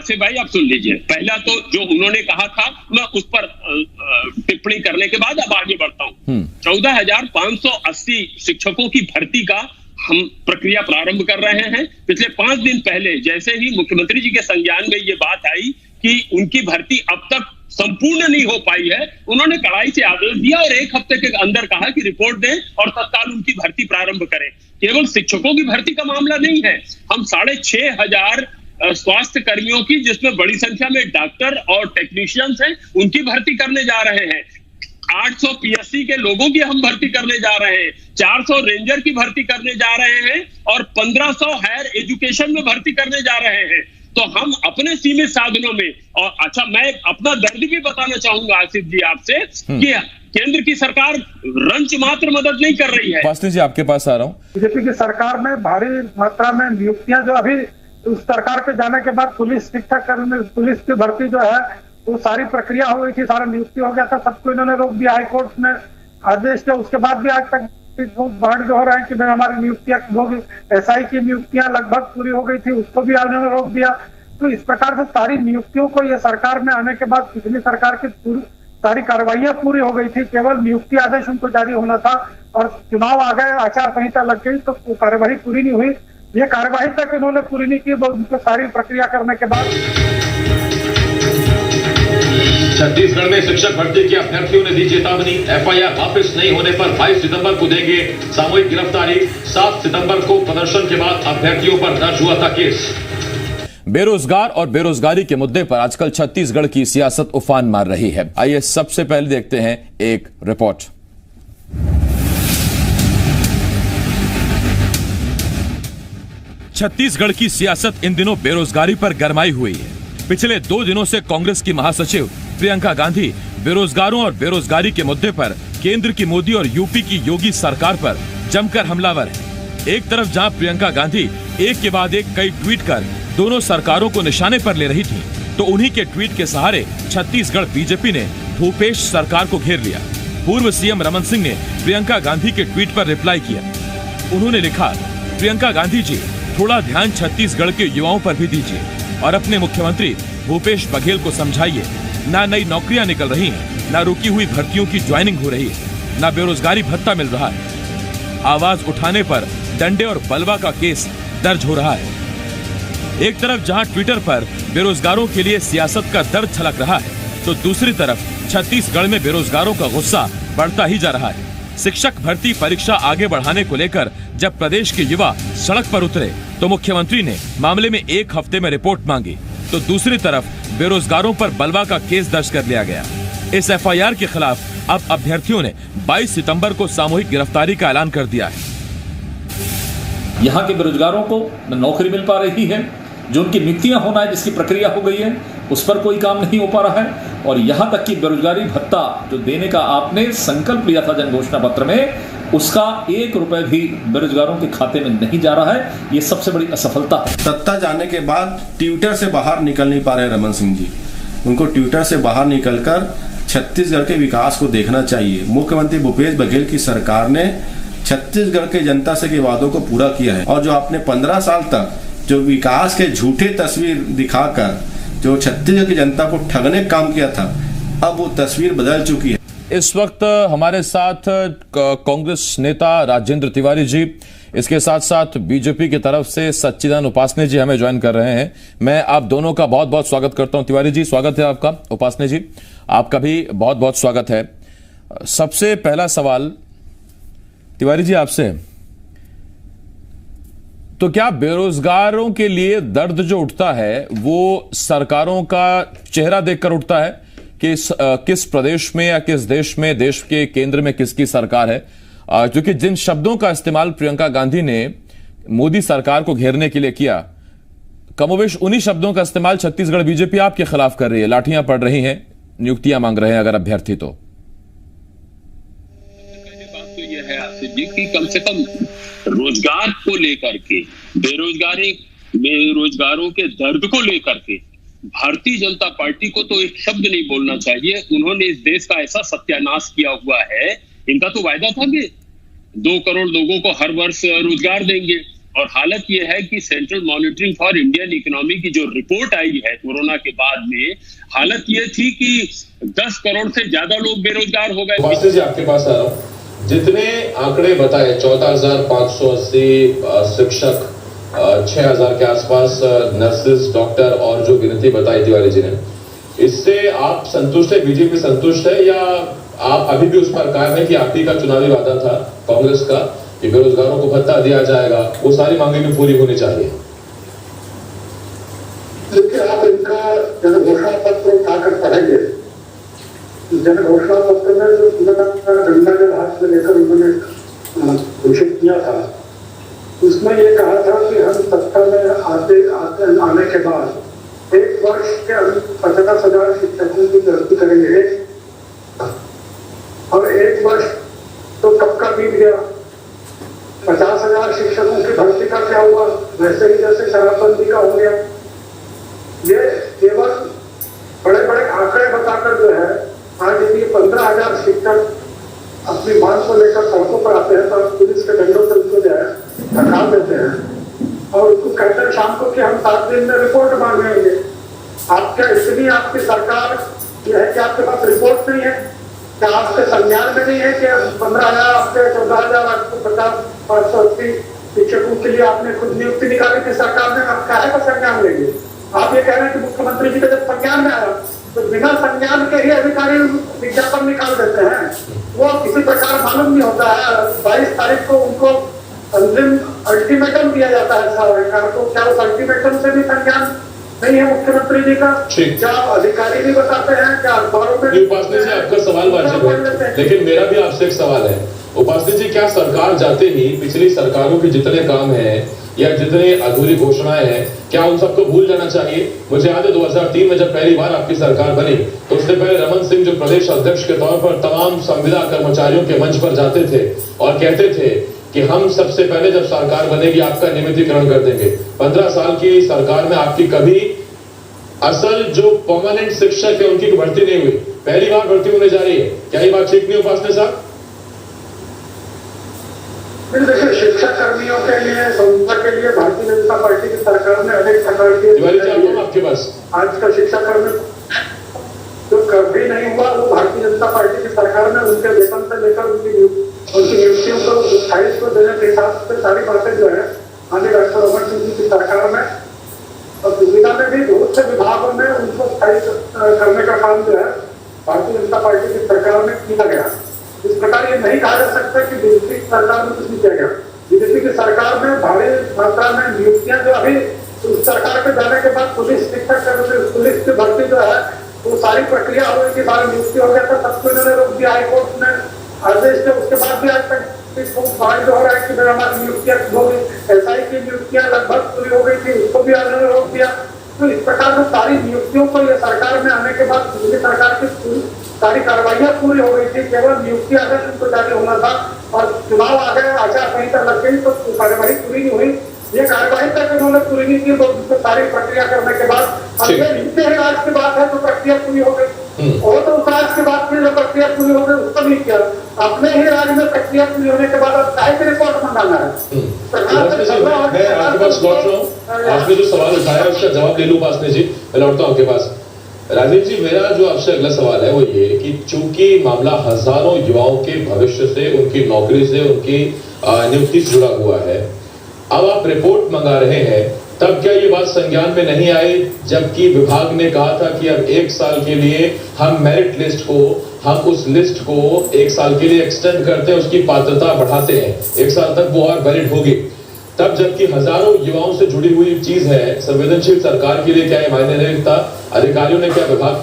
आसिफ भाई आप सुन लीजिए, पहला तो जो उन्होंने कहा था मैं उस पर टिप्पणी करने के बाद अब आगे बढ़ता हूं। 14,580 शिक्षकों की भर्ती का हम प्रक्रिया प्रारंभ कर रहे हैं। पिछले 5 दिन पहले जैसे ही मुख्यमंत्री जी के संज्ञान में ये बात आई कि उनकी भर्ती अब तक संपूर्ण नहीं हो पाई है, उन्होंने कड़ाई से आदेश दिया और 1 हफ्ते के अंदर कहा कि रिपोर्ट दें और तत्काल उनकी भर्ती प्रारंभ करें। केवल शिक्षकों की भर्ती का मामला नहीं है, हम 6,500 स्वास्थ्य कर्मियों की, जिसमें बड़ी संख्या में डॉक्टर और टेक्नीशियंस हैं, उनकी भर्ती करने जा रहे हैं। 800 पीएससी के लोगों की हम भर्ती करने जा रहे हैं, 400 रेंजर की भर्ती करने जा रहे हैं और 1500 हायर एजुकेशन में भर्ती करने जा रहे हैं। तो हम अपने सीमित साधनों में, और अच्छा मैं अपना दर्द भी बताना चाहूंगा आसिफ जी आपसे कि केंद्र की सरकार रंच मात्र मदद नहीं कर रही है। उपासनी जी आपके पास आ रहा हूँ। बीजेपी की सरकार में भारी मात्रा में नियुक्तियां, जो अभी उस सरकार पे जाने के बाद पुलिस शिक्षक पुलिस की भर्ती जो है वो सारी प्रक्रिया हो गई थी, सारा नियुक्ति हो गया था, सबको इन्होंने रोक दिया। हाईकोर्ट ने आदेश दिया, उसके बाद भी आज तक बढ़ जो हो रहा है कि हमारी नियुक्तियां होगी। एसआई की नियुक्तियां लगभग पूरी हो गई थी, उसको भी इन्होंने रोक दिया। तो इस प्रकार से सारी नियुक्तियों को ये सरकार में आने के बाद पिछली सरकार की सारी कार्रवाइयां पूरी हो गई थी, केवल नियुक्ति आदेश उनको जारी होना था और चुनाव आ गए, आचार संहिता लग गई तो कार्यवाही पूरी नहीं हुई। ये कार्यवाही तक इन्होंने पूरी नहीं की, उनको सारी प्रक्रिया करने के बाद। छत्तीसगढ़ में शिक्षक भर्ती के अभ्यर्थियों ने दी चेतावनी, एफआईआर वापस नहीं होने पर 22 सितंबर को देंगे सामूहिक गिरफ्तारी। 7 सितंबर को प्रदर्शन के बाद अभ्यर्थियों पर दर्ज हुआ था केस। बेरोजगार और बेरोजगारी के मुद्दे पर आजकल छत्तीसगढ़ की सियासत उफान मार रही है। आइए सबसे पहले देखते हैं एक रिपोर्ट। छत्तीसगढ़ की सियासत इन दिनों बेरोजगारी पर गरमाई हुई है। पिछले 2 दिनों से कांग्रेस की महासचिव प्रियंका गांधी बेरोजगारों और बेरोजगारी के मुद्दे पर केंद्र की मोदी और यूपी की योगी सरकार पर जमकर हमलावर है। एक तरफ जहां प्रियंका गांधी एक के बाद एक कई ट्वीट कर दोनों सरकारों को निशाने पर ले रही थी, तो उन्हीं के ट्वीट के सहारे छत्तीसगढ़ बीजेपी ने भूपेश सरकार को घेर लिया। पूर्व सीएम रमन सिंह ने प्रियंका गांधी के ट्वीट पर रिप्लाई किया। उन्होंने लिखा, प्रियंका गांधी जी थोड़ा ध्यान छत्तीसगढ़ के युवाओं पर भी दीजिए और अपने मुख्यमंत्री भूपेश बघेल को समझाइए, ना नई नौकरियां निकल रही हैं, ना रुकी हुई भर्तियों की ज्वाइनिंग हो रही है, ना बेरोजगारी भत्ता मिल रहा है। आवाज उठाने पर डंडे और बलवा का केस दर्ज हो रहा है। एक तरफ जहां ट्विटर पर बेरोजगारों के लिए सियासत का दर्द छलक रहा है, तो दूसरी तरफ छत्तीसगढ़ में बेरोजगारों का गुस्सा बढ़ता ही जा रहा है। शिक्षक भर्ती परीक्षा आगे बढ़ाने को लेकर जब प्रदेश के युवा सड़क पर उतरे, तो मुख्यमंत्री ने मामले में 1 हफ्ते में रिपोर्ट मांगी, तो दूसरी तरफ बेरोजगारों पर बलवा का केस दर्ज कर लिया गया। इस एफआईआर के खिलाफ अब अभ्यर्थियों ने 22 सितंबर को सामूहिक गिरफ्तारी का ऐलान कर दिया है। यहाँ के बेरोजगारों को न नौकरी मिल पा रही है, जो उनकी नियुक्तियां होना है जिसकी प्रक्रिया हो गई है उस पर कोई काम नहीं हो पा रहा है, और यहाँ तक कि बेरोजगारी भत्ता जो देने का आपने संकल्प लिया था जन घोषणा पत्र में, उसका 1 रुपए भी बेरोजगारों के खाते में नहीं जा रहा है। ये सबसे बड़ी असफलता है। सत्ता जाने के बाद ट्विटर से बाहर निकल नहीं पा रहे रमन सिंह जी। उनको ट्विटर से बाहर निकलकर छत्तीसगढ़ के विकास को देखना चाहिए। मुख्यमंत्री भूपेश बघेल की सरकार ने छत्तीसगढ़ के जनता से के वादों को पूरा किया है, और जो आपने 15 साल तक जो विकास के झूठे तस्वीर दिखाकर जो छत्तीसगढ़ की जनता को ठगने का काम किया था, अब वो तस्वीर बदल चुकी है। इस वक्त हमारे साथ कांग्रेस नेता राजेंद्र तिवारी जी, इसके साथ साथ बीजेपी की तरफ से सच्चिदानंद उपासने जी हमें ज्वाइन कर रहे हैं। मैं आप दोनों का बहुत बहुत स्वागत करता हूं। तिवारी जी स्वागत है आपका, उपासने जी आपका भी बहुत बहुत स्वागत है। सबसे पहला सवाल तिवारी जी आपसे, तो क्या बेरोजगारों के लिए दर्द जो उठता है वो सरकारों का चेहरा देखकर उठता है कि किस प्रदेश में या किस देश में, देश के केंद्र में किसकी सरकार है? क्योंकि जिन शब्दों का इस्तेमाल प्रियंका गांधी ने मोदी सरकार को घेरने के लिए किया, कमोवेश उन्हीं शब्दों का इस्तेमाल छत्तीसगढ़ बीजेपी आपके खिलाफ कर रही है। लाठियां पड़ रही हैं, नियुक्तियां मांग रहे हैं अगर अभ्यर्थी। तो बात तो यह है आसिफ जी कि कम से कम रोजगार को लेकर के, बेरोजगारों के दर्द को लेकर के भारतीय जनता पार्टी को तो एक शब्द नहीं बोलना चाहिए। उन्होंने इस देश का ऐसा सत्यानाश किया हुआ है। इनका तो वायदा था कि 2 करोड़ लोगों को हर वर्ष रोजगार देंगे, और हालत ये है कि central monitoring for Indian economy की जो रिपोर्ट आई है कोरोना के बाद में, हालत ये थी कि 10 करोड़ से ज्यादा लोग बेरोजगार हो गए। वास्ते जी आपके पास आ रहा हूँ, जितने आंकड़े बताए 14,580 शिक्षक, 6,000 के आसपास नर्सेस, डॉक्टर और जो गिनती बताई तिवारी जी ने, इससे आप संतुष्ट है? बीजेपी संतुष्ट है या आप अभी भी उस पर कायम है कि आपकी का चुनावी वादा था कांग्रेस का कि बेरोजगारों को भत्ता दिया जाएगा, वो सारी मांगे भी पूरी होनी चाहिए? देखिए, आप इनका जन घोषणा पत्र उठाकर पढ़ेंगे, जन घोषणा पत्र में जो गंगा जल हाथ में लेकर उन्होंने घोषित किया था, उसमें ये कहा था कि हम सत्ता में आने के बाद 1 वर्ष के अंदर 50,000 शिक्षकों की भर्ती करेंगे, और 1 वर्ष तो कब का बीत गया। 50,000 शिक्षकों की भर्ती का क्या हुआ? वैसे ही जैसे शराबबंदी का हो गया। ये केवल बड़े बड़े आंकड़े बताकर जो है, आज यदि 15,000 शिक्षक अपनी मांग को लेकर सड़कों पर आते हैं तो पुलिस के डंडों से उनको जो है हटा देते हैं और उसको कहते हैं शाम को कि हम 7 दिन में रिपोर्ट मांगेंगे। आप क्या इतनी आपकी सरकार ये है कि आपके पास रिपोर्ट नहीं है? क्या आपके संज्ञान में नहीं है कि 15,000 आपके 14,000 आपको 50,580 शिक्षकों के लिए आपने खुद नियुक्ति निकाली थी सरकार ने? आप काहे का संज्ञान लेंगे? आप ये कह रहे हैं कि मुख्यमंत्री जी का जब संज्ञान में आया तो बिना संज्ञान के ही अधिकारी विज्ञापन निकाल देते हैं। वो किसी प्रकार मालूम नहीं होता है। 22 तारीख को उनको अंतिम अल्टीमेटम दिया जाता है सरकार को, क्या उस अल्टीमेटम से भी संज्ञान नहीं है मुख्यमंत्री जी का? क्या अधिकारी भी बताते हैं? क्या अखबारों में? उपासनी जी आपका सवाल वाजिब है, लेकिन मेरा भी आपसे एक सवाल है। उपासनी जी, क्या सरकार जाते ही पिछली सरकारों के जितने काम हैं या जितने अधूरी घोषणाएं हैं, क्या उन सबको भूल जाना चाहिए? मुझे याद है 2003 में जब पहली बार आपकी सरकार बनी तो उससे पहले रमन सिंह जो प्रदेश अध्यक्ष के तौर पर तमाम संविदा कर्मचारियों के मंच पर जाते थे और कहते थे कि हम सबसे पहले जब सरकार बनेगी आपका नियमितीकरण कर देंगे। 15 साल की सरकार में आपकी कभी असल जो परमानेंट शिक्षक है उनकी भर्ती नहीं हुई, पहली बार भर्ती होने जा रही है। क्या ये बात ठीक नहीं उपासने साहब? देखिए, शिक्षा कर्मियों के लिए, संस्था के लिए भारतीय जनता पार्टी की सरकार ने अनेक प्रकार के आपके पास आज का शिक्षा कर्मी जो कभी नहीं हुआ वो भारतीय जनता पार्टी की सरकार ने उनके वेतन से लेकर उनकी नियुक्तियों को स्थायित्व देने के हिसाब से सारी बातें जो है माननीय डॉक्टर रमन सिंह जी की सरकार में और सुविधा में भी बहुत से विभागों में उनको स्थायित्व करने का काम जो है भारतीय जनता पार्टी की सरकार में किया गया। इस प्रकार ये नहीं कहा जा सकता कि बीजेपी की सरकार में कुछ नहीं किया गया। बीजेपी की सरकार में भारी मात्रा में नियुक्तियां जो अभी उस सरकार के जाने के बाद पुलिस की भर्ती जो है वो सारी प्रक्रिया हो गई थी, सारी नियुक्ति हो गया था, सबको इन्होंने रोक दिया। हाईकोर्ट ने आदेश दिया, उसके बाद भी आज तक बाहर जो हो रहा है कि हमारी नियुक्तियां हो गई, एसआई की नियुक्तियां लगभग पूरी हो गई थी, उसको भी आज रोक दिया। तो इस प्रकार से सारी नियुक्तियों को ये सरकार में आने के बाद दिल्ली सरकार की सारी कार्रवाइयां पूरी हो गई थी, केवल नियुक्ति आदेश उनको जारी होना था और चुनाव आ गए, आचार संहिता लग गई तो कार्यवाही पूरी नहीं हुई। ये कार्यवाही तक उन्होंने पूरी नहीं की तो सारी प्रक्रिया करने के बाद अब ये इनके ही राज की बात है तो प्रक्रिया पूरी हो गई, और तो उस राज की बात की जो प्रक्रिया पूरी हो गई उसको नहीं किया। अपने ही राज में प्रक्रिया पूरी होने के बाद अब काहे की रिपोर्ट मंगाना है? आपने जो सवाल उठाया उसका जवाब ले लूं उपासने जी, मैं लौटता हूं आपके पास। राजीव जी, मेरा जो आपसे अगला सवाल है वो ये कि चूंकि मामला हजारों युवाओं के भविष्य से, उनकी नौकरी से, उनकी नियुक्ति से जुड़ा हुआ है, अब आप रिपोर्ट मंगा रहे हैं, तब क्या ये बात संज्ञान में नहीं आई जबकि विभाग ने कहा था कि अब 1 साल के लिए हम मेरिट लिस्ट को, हम उस लिस्ट को 1 साल के लिए एक्सटेंड करते हैं, उसकी पात्रता बढ़ाते हैं, 1 साल तक वो और वैलिड होगी। तब जबकि हजारों युवाओं से जुड़ी हुई चीज है, संवेदनशील सरकार के लिए क्या मायने नहीं रखता? अधिकारियों ने क्या विभाग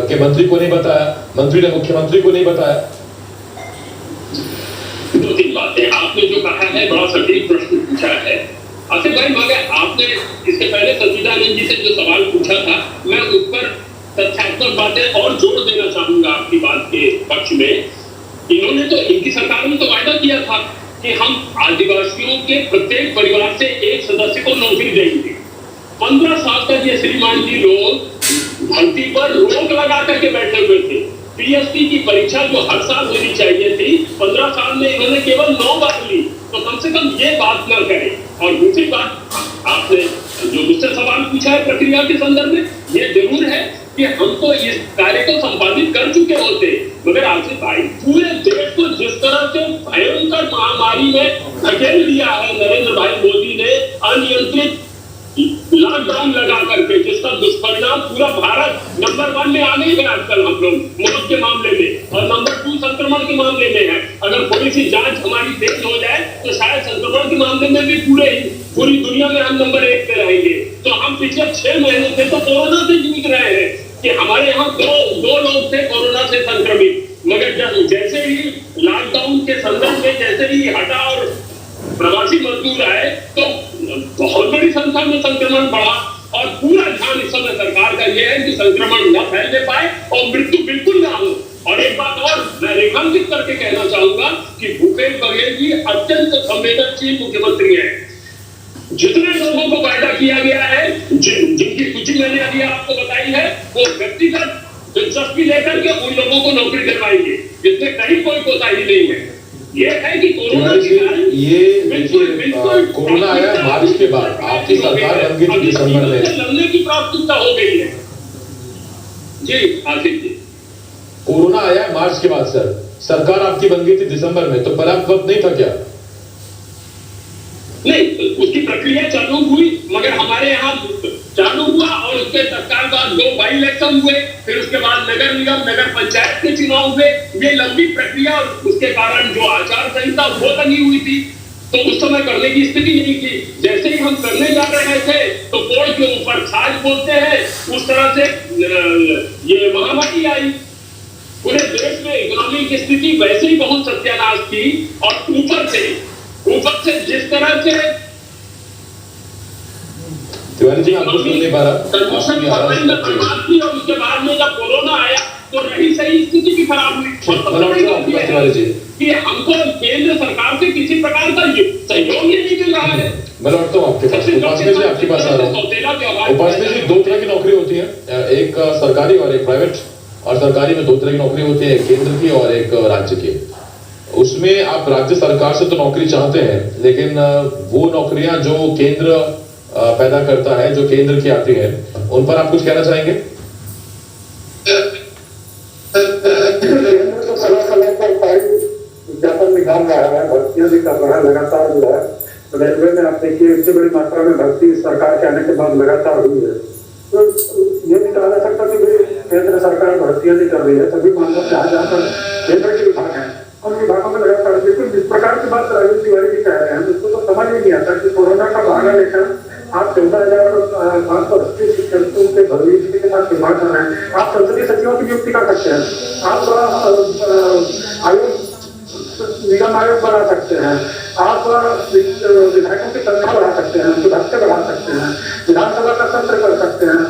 के मंत्री को नहीं बताया, मंत्री ने मुख्यमंत्री को नहीं बताया? 2-3 बातें आपने जो कहा है, बड़ा सटीक प्रश्न पूछा है आसिफ भाई, मगर आपने इसके पहले सच्चिदानंद जी से जो सवाल पूछा था, मैं उस पर तथ्यात्मक बातें और जोड़ देना चाहूंगा आपकी बात के पक्ष में। इन्होंने तो, इनकी सरकार ने तो वायदा किया था कि हम आदिवासियों के प्रत्येक परिवार से एक सदस्य को नौकरी देंगे। 15 साल तक ये श्रीमान जी लोग भर्ती पर रोक लगा करके बैठे हुए थे। पीएससी की परीक्षा जो हर साल होनी चाहिए थी, 15 साल में इन्होंने केवल 9 बार ली। तो कम से कम ये बात न करें और दूसरी बात, आपने जो मुझसे सवाल पूछा है प्रक्रिया के संदर्भ में, ये जरूर है कि हम तो इस कार्य को संपादित कर चुके होते, मगर आसिफ भाई पूरे देश को जिस तरह से भयंकर महामारी में धकेल दिया है नरेंद्र भाई मोदी ने, अनियंत्रित लॉकडाउन लगा करके, जिसका दुष्परिणाम पूरा भारत नंबर 1 में आ नहीं गया आजकल हम लोग मौत के मामले में, और नंबर 2 संक्रमण के मामले में है। अगर थोड़ी सी जांच हमारी तेज हो जाए तो शायद संक्रमण के मामले में भी पूरी दुनिया में हम नंबर 1 पे रहेंगे। तो हम पिछले 6 महीने से तो कोरोना से जूझ रहे हैं कि हमारे यहाँ दो लोग थे कोरोना से संक्रमित, मगर जैसे ही लॉकडाउन के संदर्भ में जैसे ही हटा और प्रवासी मजदूर आए तो बहुत बड़ी संख्या में संक्रमण बढ़ा, और पूरा ध्यान इस समय सरकार का यह है कि संक्रमण न फैलने पाए और मृत्यु बिल्कुल ना हो। और एक बात और मैं रेखांकित करके कहना चाहूंगा कि भूपेश बघेल जी अत्यंत संवेदनशील मुख्यमंत्री हैं। जितने लोगों को वायदा किया गया है, जिनकी सूची मैंने अभी आपको बताई है, वो व्यक्तिगत दिलचस्पी लेकर के उन लोगों को नौकरी दिलवाएंगे, जिसमें कहीं कोई कोताही नहीं है। ये है कि कोरोना के कारण बिल्कुल कोरोना आया मार्च के बाद, आपकी सरकार बन गई थी दिसंबर में, लड़ने की प्राथमिकता हो गई है। जी आसिफ जी, कोरोना आया मार्च के बाद सर, सरकार आपकी बन गई थी दिसंबर में, तो पर्याप्त वक्त नहीं था क्या? नहीं, उसकी प्रक्रिया चालू हुई, मगर हमारे यहाँ चालू हुआ और उसके तत्काल बाद 2 बाई इलेक्शन हुए, फिर उसके बाद नगर निगम नगर पंचायत के चुनाव हुए। ये लंबी प्रक्रिया, और उसके कारण जो आचार संहिता वो लगी हुई थी, तो उस समय करने की स्थिति नहीं थी। जैसे ही हम करने जा रहे थे तो कोर्ट के ऊपर छाछ बोलते हैं, उस तरह से ये महामारी आई। पूरे देश में इकोनॉमी की स्थिति वैसे ही बहुत सत्यानाश थी, और ऊपर से जिस तरह से तिवारी जी आपको सुन नहीं पा रहा, और उसके बाद में जब कोरोना आया तो रही सही स्थिति भी खराब हुई। तिवारी जी कि हमको केंद्र सरकार से किसी प्रकार का सहयोग ही नहीं मिल रहा है। मैं लौटता हूँ आपके पास, उपासनी जी आपके पास आ रहा हूँ। उपासनी जी 2 तरह की नौकरी होती है, एक सरकारी और एक प्राइवेट, और सरकारी में 2 तरह की नौकरी होती है, एक केंद्र की और एक राज्य की। उसमें आप राज्य सरकार से तो नौकरी चाहते हैं, लेकिन वो नौकरियां जो केंद्र पैदा करता है, जो केंद्र की आती है, उन पर आप कुछ कहना चाहेंगे? केंद्र तो समय पर विज्ञापन निकाल रहा है, भर्तियां भी कर रहा है लगातार, जो है रेलवे में आप देखिए इतनी बड़ी मात्रा में भर्ती सरकार के आने के बाद लगातार हुई है। तो ये नहीं कहा जा सकता कि केंद्र सरकार भर्तियां नहीं कर रही है। सभी मामलों जहाँ जहाँ पर केंद्र के विभाग है उन विभागों में लगातार, लेकिन जिस प्रकार की बात राजीव तिवारी जी कह रहे हैं उसको तो समझ ही नहीं आता कि कोरोना का बहाना लेकर आप 14,580 शिक्षकों के भविष्य के साथ खिलवाड़ कर रहे हैं। आप संसदीय सचिवों की नियुक्ति कर सकते हैं, आप आयोग निगम आयोग बना सकते हैं, आप विधायकों की संख्या बढ़ा सकते हैं, उनके भत्ते बढ़ा सकते हैं, विधानसभा का सत्र कर सकते हैं,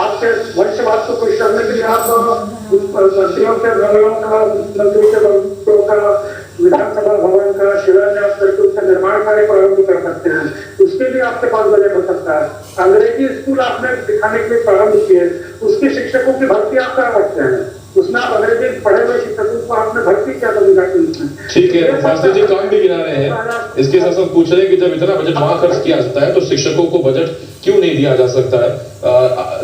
आपके वंशवाद को खुश करने के लिए आप मंत्रियों के भवनों का, मंत्री के भवनों का, विधानसभा भवन का शिलान्यास करके उसका निर्माण कार्य प्रारंभ कर सकते हैं। उसके लिए आपके पास बजट हो सकता है। अंग्रेजी स्कूल आपने दिखाने के लिए प्रारंभ किए, उसके शिक्षकों की भर्ती आप करा सकते हैं, उसमें आप अंग्रेजी पढ़े हुए शिक्षकों को आपने भर्ती क्या करेगा? ठीक है, उपासनी जी काम भी गिना रहे हैं। इसके साथ साथ पूछ रहे हैं कि जब इतना बजट वहां खर्च किया जाता है तो शिक्षकों को बजट क्यों नहीं दिया जा सकता है?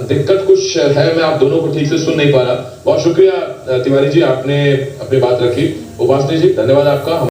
दिक्कत कुछ है, मैं आप दोनों को ठीक से सुन नहीं पा रहा। बहुत शुक्रिया तिवारी जी, आपने अपनी बात रखी। उपासनी जी धन्यवाद आपका।